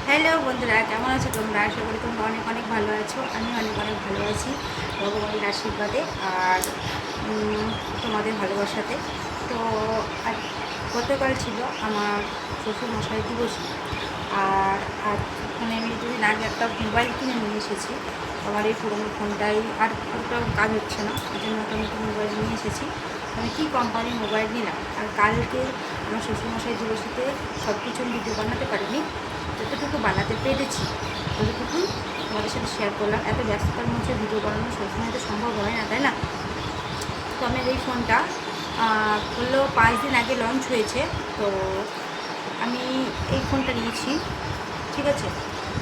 Hello বন্ধুরা, কেমন আছো তোমরা? আশা করি তোমরা অনেক অনেক ভালো আছো। আমি অনেক অনেক ভালো আছি ভগবানের আশীর্বাদে আর তোমাদের ভালোবাসাতে। তো আর গতকাল ছিল আমার শ্বশুরমশাই দিবসী। আর আর মানে আমি দুদিন আগে একটা মোবাইল কিনে নিয়ে এসেছি। আমার এই পুরোনো ফোনটাই আর ওটাও কাজ হচ্ছে না, এই জন্য একটা নতুন মোবাইল নিয়ে এসেছি। আমি কী কোম্পানির মোবাইল নিলাম। আর কালকে আমার শ্বশুরমশাই দিবসীতে সব কিছু ভিডিও বানাতে পারিনি, যতটুকু বানাতে পেরেছি ততটুকুই তোমাদের সাথে শেয়ার করলাম। এত ব্যস্ততার মধ্যে ভিডিও বানানো সবসময় তো সম্ভব হয় না, তাই না? তো আমি এই ফোনটা বললো 5 দিন আগে লঞ্চ হয়েছে। তো আমি এই ফোনটা নিয়েছি, ঠিক আছে?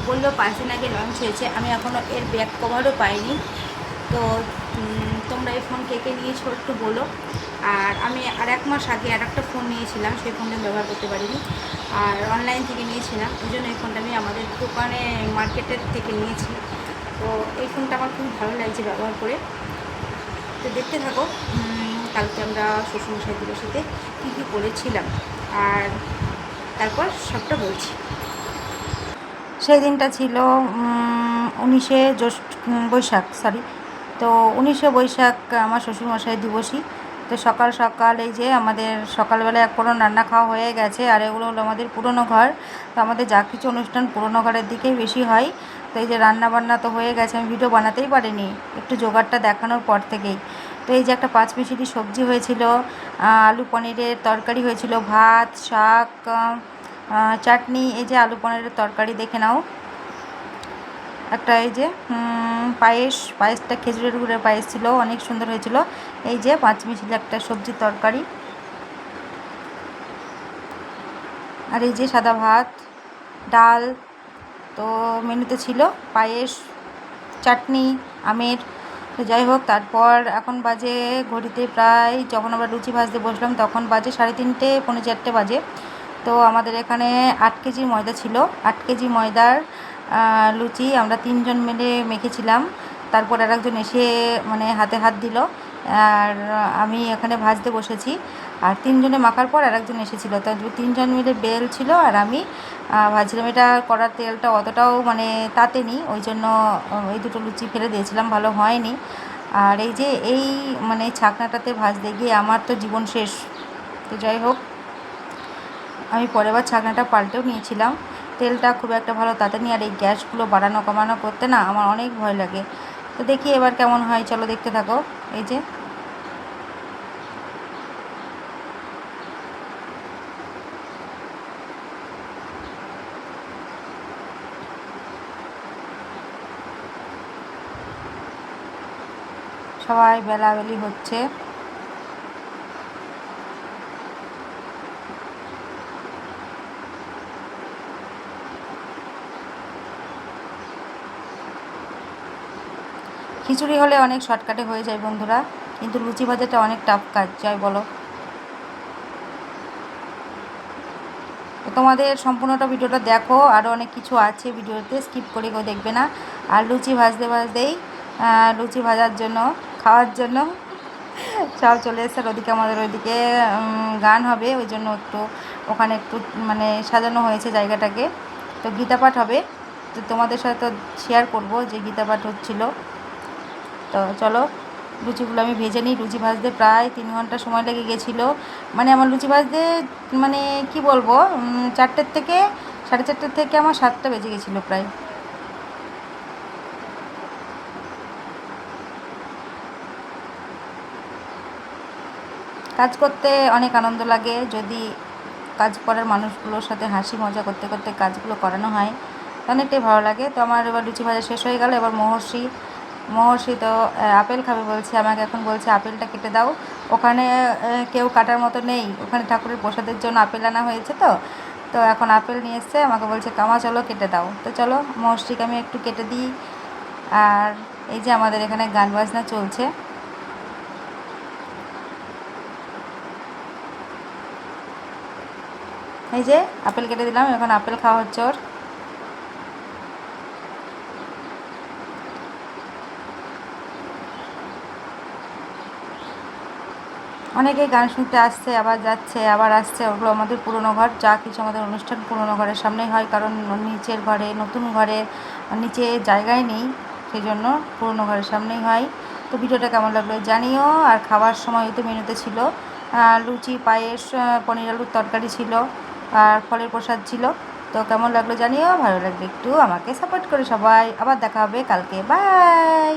বললো 5 দিন আগে লঞ্চ হয়েছে, আমি এখনও এর ব্যাক কভারও পাইনি। তো তোমরা এই ফোন কে কে নিয়েছো একটু বলো। আর আমি আর 1 মাস আগে আর একটা ফোন নিয়েছিলাম, সেই ফোনটা ব্যবহার করতে পারিনি, আর অনলাইন থেকে নিয়েছিলাম। ওই জন্য এই ফোনটা আমি আমাদের দোকানে মার্কেটের থেকে নিয়েছি। তো এই ফোনটা আমার খুবই ভালো লাগছে ব্যবহার করে। তো দেখতে থাকো কালকে আমরা শ্বশুরমশাই দিবসেতে কী কী করেছিলাম, আর তারপর সবটা বলছি। সেই দিনটা ছিল 19 বৈশাখ, সরি। তো 19 বৈশাখ আমার শ্বশুরমশাই দিবসী। তো সকাল সকাল এই যে আমাদের সকালবেলায় কোনো রান্না খাওয়া হয়ে গেছে। আর এগুলো হলো আমাদের পুরনো ঘর। তো আমাদের যা কিছু অনুষ্ঠান পুরনো ঘরের দিকেই বেশি হয়। তো এই যে রান্না বান্না তো হয়ে গেছে, আমি ভিডিও বানাতেই পারিনি একটু জোগাড়টা দেখানোর পর থেকেই। তো এই যে একটা 5 মিশালি সবজি হয়েছিল, আলু পনিরের তরকারি হয়েছিল, ভাত, শাক, চাটনি। এই যে আলু পনিরের তরকারি দেখে নাও। একটা এই যে পায়েসটা খেজুরের গুড়ের পায়েস ছিল, অনেক সুন্দর হয়েছিল। এই যে 5 মিশালি একটা সবজির তরকারি। আর এই যে সাদা ভাত, ডাল। তো মেনুতে ছিল পায়েস, চাটনি, আমের। তো যাই হোক, তারপর এখন বাজে ঘড়িতে প্রায়, যখন আমরা লুচি ভাজতে বসলাম তখন বাজে 3:30, পৌনে 4টে বাজে। তো আমাদের এখানে 8 কেজি ময়দা ছিল। 8 কেজি ময়দার লুচি আমরা 3জন মিলে মেখেছিলাম। তারপর আর একজন এসে মানে হাতে হাত দিল, আর আমি এখানে ভাজতে বসেছি। আর 3জনে মাখার পর আর একজন এসেছিলো, তো 3জন মিলে বেল ছিল আর আমি ভাজছিলাম। এটা করার তেলটা অতটাও মানে তাতেনি, ওই জন্য এই দুটো লুচি ফেলে দিয়েছিলাম, ভালো হয়নি। আর এই যে এই মানে ছাকনাটাতে ভাজতে গিয়ে আমার তো জীবন শেষ। তো যাই হোক, আমি পরের বার ছাকনাটা পাল্টেও নিয়েছিলাম। তেলটা খুব একটা ভালো তাতেনি। আর এই গ্যাসগুলো বাড়ানো কমানো করতে না আমার অনেক ভয় লাগে। তো দেখি এবার কেমন হয়, চলো দেখতে থাকো। এই যে সবাই বেলাবেলি হচ্ছে। খিচুড়ি হলে অনেক শর্টকাটে হয়ে যায় বন্ধুরা, কিন্তু লুচি ভাজাটা অনেক টাফ কাজ, যাই বলো। তো তোমাদের সম্পূর্ণটা ভিডিওটা দেখো, আরও অনেক কিছু আছে ভিডিওতে, স্কিপ করে কেউ দেখবে না। আর লুচি ভাজতে ভাজতেই লুচি ভাজার জন্য, খাওয়ার জন্য সব চলে এসছে। আর ওদিকে আমাদের ওইদিকে গান হবে, ওই জন্য একটু ওখানে একটু মানে সাজানো হয়েছে জায়গাটাকে। তো গীতাপাঠ হবে, তো তোমাদের সাথে তো শেয়ার করবো যে গীতাপাঠ হচ্ছিলো। তো চলো লুচিগুলো আমি ভেজে নিই। লুচি ভাজতে প্রায় 3 ঘন্টা সময় লেগে গেছিলো। মানে আমার লুচি ভাজতে মানে কি বলবো, 4টের থেকে, 4:30 থেকে আমার 7টা বেজে গেছিলো প্রায়। কাজ করতে অনেক আনন্দ লাগে, যদি কাজ করার মানুষগুলোর সাথে হাসি মজা করতে করতে কাজগুলো করানো হয়, অনেকটাই ভালো লাগে। তো আমার এবার লুচি ভাজা শেষ হয়ে গেল। এবার মহর্ষি তো আপেল খাবে বলছে, আমাকে এখন বলছে আপেলটা কেটে দাও। ওখানে কেউ কাটার মতো নেই, ওখানে ঠাকুরের প্রসাদের জন্য আপেল আনা হয়েছে। তো তো এখন আপেল নিয়ে এসছে, আমাকে বলছে কামা চলো কেটে দাও। তো চলো মহর্ষিকে আমি একটু কেটে দিই। আর এই যে আমাদের এখানে গান বাজনা চলছে। এই যে আপেল কেটে দিলাম, এখন আপেল খাওয়া হচ্ছে ওর। অনেকেই গান শুনতে আসছে, আবার যাচ্ছে, আবার আসছে। ওগুলো আমাদের পুরনো ঘর, যা কিছু আমাদের অনুষ্ঠান পুরনো ঘরের সামনেই হয়, কারণ নিচের ঘরে, নতুন ঘরে নিচে জায়গায় নেই, সেই জন্য পুরনো ঘরের সামনেই হয়। তো ভিডিওটা কেমন লাগলো জানিও। আর খাওয়ার সময় তো মেনুতে ছিল লুচি, পায়েস, পনির আলুর তরকারি ছিল, আর ফলের প্রসাদ ছিল। তো কেমন লাগলো জানিও, ভালো লাগলে একটু আমাকে সাপোর্ট করে সবাই। আবার দেখা হবে কালকে, বাই।